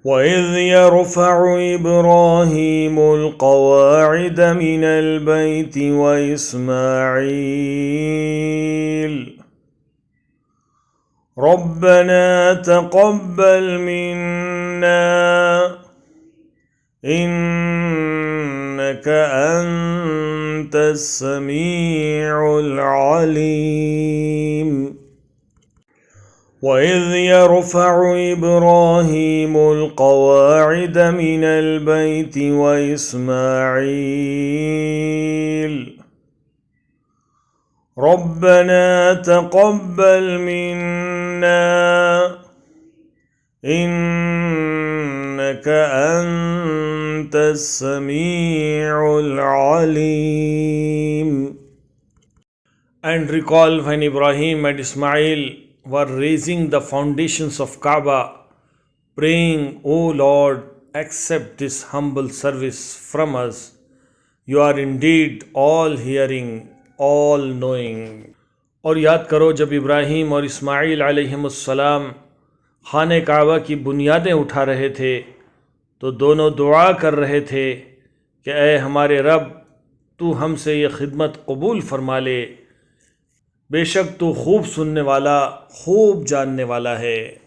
وإذ يرفع إبراهيم القواعد من البيت وإسماعيل ربنا تقبل منا إنك أنت السميع العليم. وإذ يرفع إبراهيم القواعد من البيت وإسماعيل ربنا تقبل منا إنك أنت السميع العليم. And recall when Ibrahim and Ismail were raising the foundations of Kaaba, praying, O Lord, accept this humble service from us. You are indeed all hearing, all knowing. और याद करो जब इब्राहीम और इस्माईल अलैहिमुस्सलाम खाने काबा की बुनियादें उठा रहे थे तो दोनों दुआ कर रहे थे कि ऐ हमारे रब, तू हमसे ये खिदमत कबूल फरमा ले, बेशक तू खूब सुनने वाला, खूब जानने वाला है।